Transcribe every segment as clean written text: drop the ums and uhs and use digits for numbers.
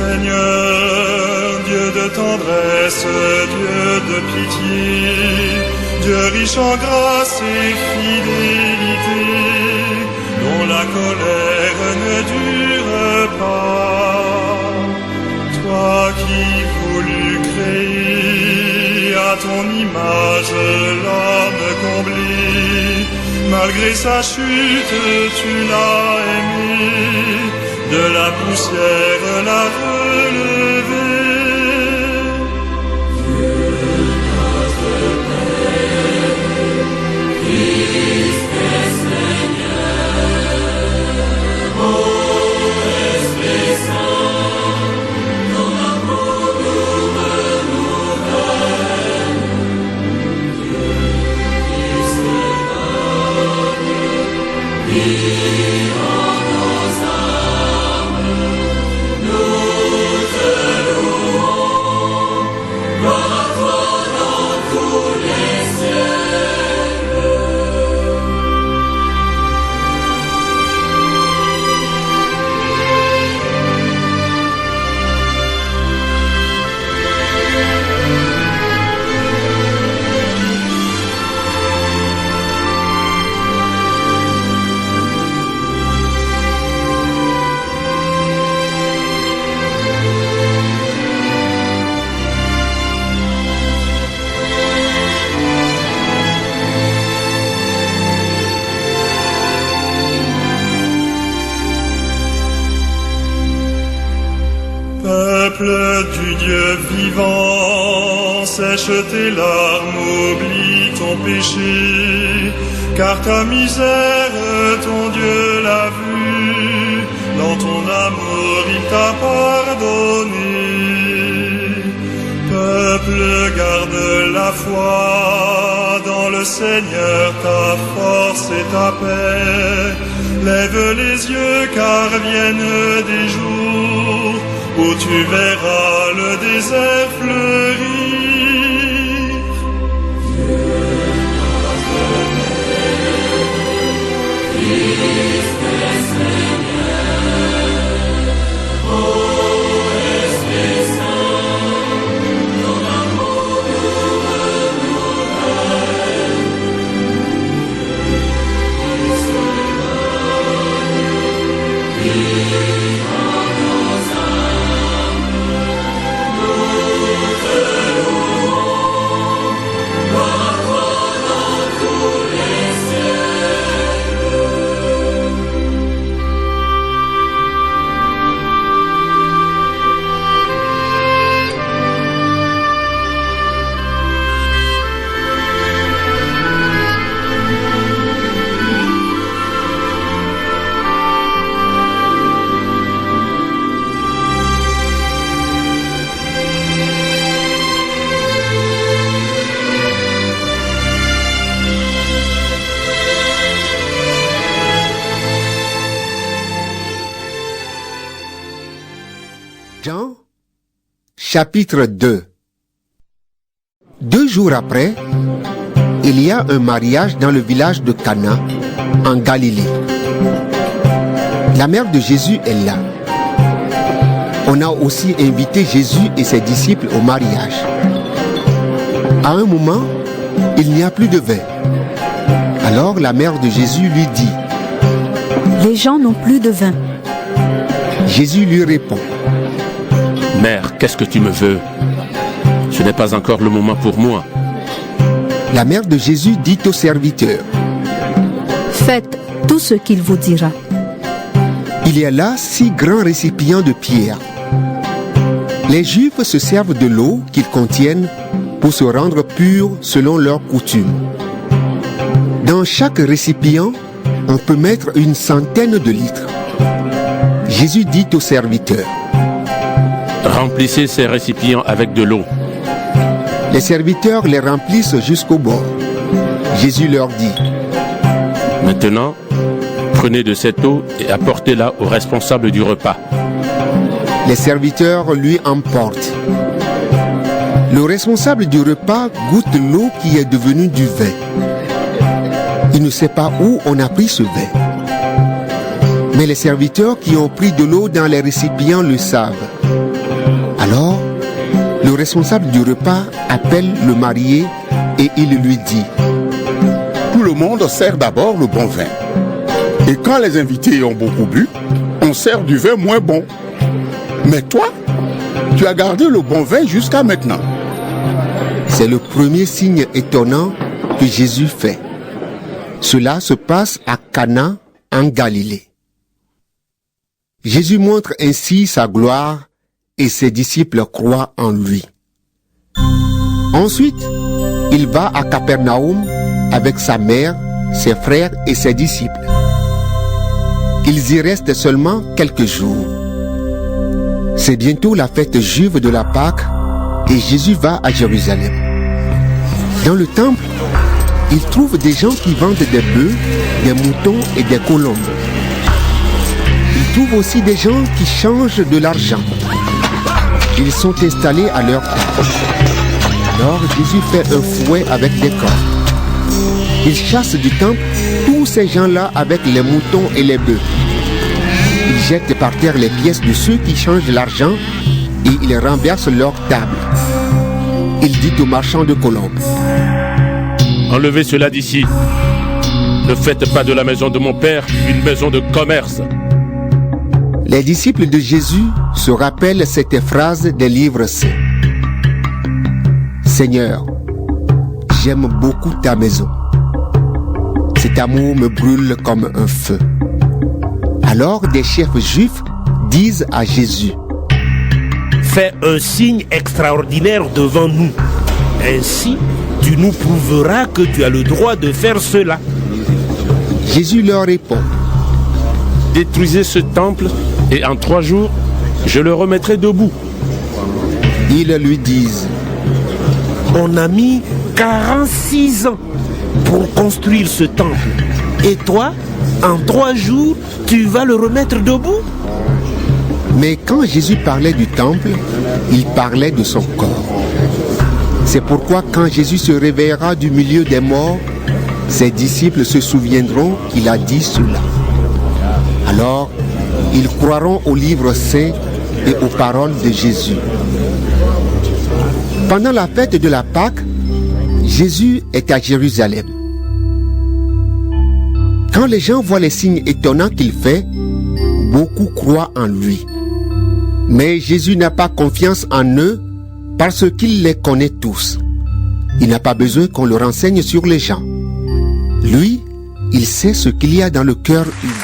Seigneur, Dieu de tendresse, Dieu de pitié, Dieu riche en grâce et fidélité, dont la colère ne dure pas. Toi qui voulus créer à ton image l'homme comblé, malgré sa chute tu l'as aimé, de la poussière l'a relevé. Peuple du Dieu vivant, sèche tes larmes, oublie ton péché, car ta misère, ton Dieu l'a vue, dans ton amour il t'a pardonné. Peuple, garde la foi dans le Seigneur, ta force et ta paix. Lève les yeux, car viennent des jours où tu verras le désert fleurir. Christ est Seigneur, ô Esprit Saint, ton amour nous renouvelle. Christ est en nos âmes. Jean, chapitre 2. 2 jours après, il y a un mariage dans le village de Cana, en Galilée. La mère de Jésus est là. On a aussi invité Jésus et ses disciples au mariage. À un moment, il n'y a plus de vin. Alors la mère de Jésus lui dit: Les gens n'ont plus de vin. Jésus lui répond: Mère, qu'est-ce que tu me veux? Ce n'est pas encore le moment pour moi. La mère de Jésus dit au serviteur: Faites tout ce qu'il vous dira. Il y a là 6 grands récipients de pierre. Les Juifs se servent de l'eau qu'ils contiennent pour se rendre purs selon leurs coutumes. Dans chaque récipient, on peut mettre 100 de litres. Jésus dit au serviteur: Remplissez ces récipients avec de l'eau. Les serviteurs les remplissent jusqu'au bord. Jésus leur dit: Maintenant, prenez de cette eau et apportez-la aux responsables du repas. Les serviteurs lui emportent. Le responsable du repas goûte l'eau qui est devenue du vin. Il ne sait pas où on a pris ce vin. Mais les serviteurs qui ont pris de l'eau dans les récipients le savent. Alors, le responsable du repas appelle le marié et il lui dit: Tout le monde sert d'abord le bon vin. Et quand les invités ont beaucoup bu, on sert du vin moins bon. Mais toi, tu as gardé le bon vin jusqu'à maintenant. C'est le premier signe étonnant que Jésus fait. Cela se passe à Cana, en Galilée. Jésus montre ainsi sa gloire et ses disciples croient en lui. Ensuite, il va à Capernaum avec sa mère, ses frères et ses disciples. Ils y restent seulement quelques jours. C'est bientôt la fête juive de la Pâque et Jésus va à Jérusalem. Dans le temple, il trouve des gens qui vendent des bœufs, des moutons et des colombes. Il trouve aussi des gens qui changent de l'argent. Ils sont installés à leur table. Alors Jésus fait un fouet avec des cordes. Il chasse du temple tous ces gens-là avec les moutons et les bœufs. Il jette par terre les pièces de ceux qui changent l'argent et il renverse leur table. Il dit aux marchands de colombes: Enlevez cela d'ici. Ne faites pas de la maison de mon père une maison de commerce. Les disciples de Jésus se rappellent cette phrase des livres saints: Seigneur, j'aime beaucoup ta maison. Cet amour me brûle comme un feu. Alors des chefs juifs disent à Jésus: Fais un signe extraordinaire devant nous. Ainsi, tu nous prouveras que tu as le droit de faire cela. Jésus leur répond: Détruisez ce temple et en 3 jours, je le remettrai debout. Ils lui disent: On a mis 46 ans pour construire ce temple. Et toi, en 3 jours, tu vas le remettre debout? Mais quand Jésus parlait du temple, il parlait de son corps. C'est pourquoi quand Jésus se réveillera du milieu des morts, ses disciples se souviendront qu'il a dit cela. Alors, ils croiront aux livres saints et aux paroles de Jésus. Pendant la fête de la Pâque, Jésus est à Jérusalem. Quand les gens voient les signes étonnants qu'il fait, beaucoup croient en lui. Mais Jésus n'a pas confiance en eux parce qu'il les connaît tous. Il n'a pas besoin qu'on le renseigne sur les gens. Lui, il sait ce qu'il y a dans le cœur humain.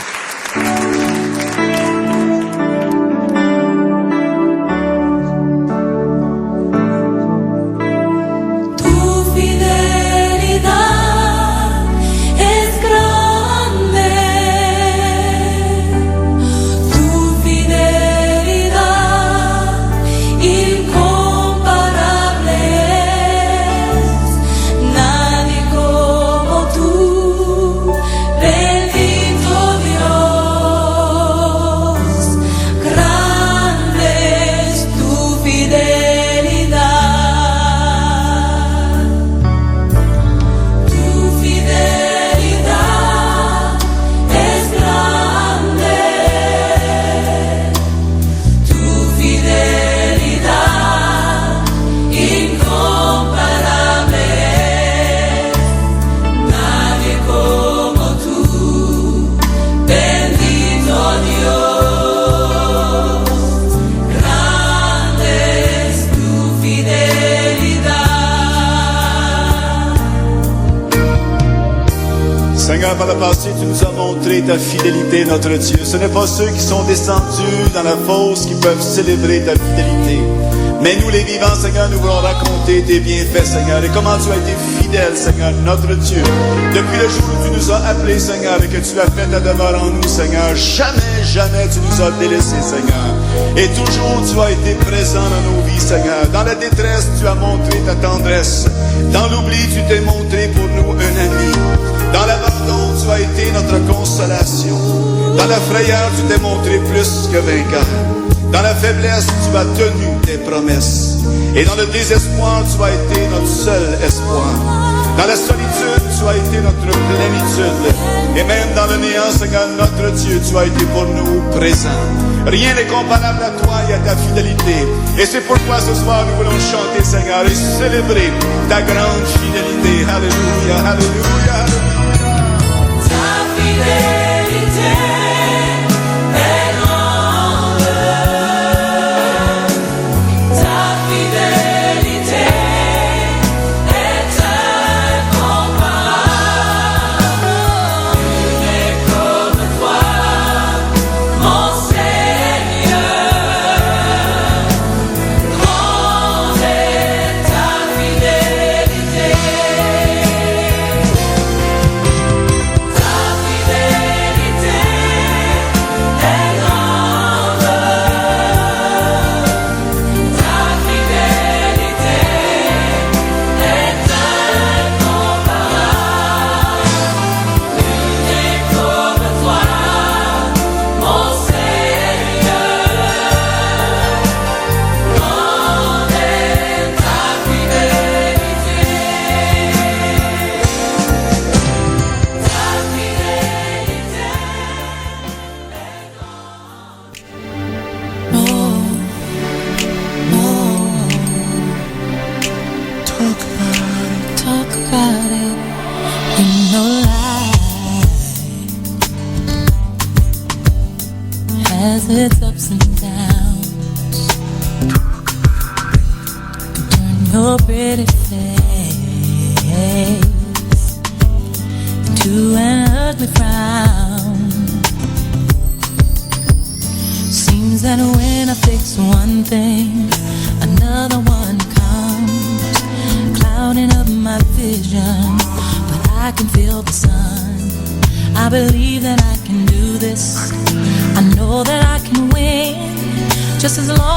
Seigneur, par le passé, tu nous as montré ta fidélité, notre Dieu. Ce n'est pas ceux qui sont descendus dans la fosse qui peuvent célébrer ta fidélité. Mais nous, les vivants, Seigneur, nous voulons raconter tes bienfaits, Seigneur, et comment tu as été fidèle, Seigneur, notre Dieu. Depuis le jour où tu nous as appelés, Seigneur, et que tu as fait ta demeure en nous, Seigneur, jamais, jamais tu nous as délaissés, Seigneur. Et toujours, tu as été présent dans nos vies, Seigneur. Dans la détresse, tu as montré ta tendresse. Dans l'oubli, tu t'es montré pour nous un ami. Dans l'abandon, tu as été notre consolation. Dans la frayeur, tu t'es montré plus que vainqueur. Dans la faiblesse, tu as tenu tes promesses. Et dans le désespoir, tu as été notre seul espoir. Dans la solitude, tu as été notre plénitude. Et même dans le néant, Seigneur, notre Dieu, tu as été pour nous présent. Rien n'est comparable à toi et à ta fidélité. Et c'est pourquoi ce soir, nous voulons chanter, Seigneur, et célébrer ta grande fidélité. Alléluia, alléluia, alléluia. Ta fidélité. Its ups and downs. Turn your pretty face into an ugly frown. Seems that when I fix one thing, another one comes, clouding up my vision. But I can feel the sun. I believe that I can do this. I know that I can win, just as long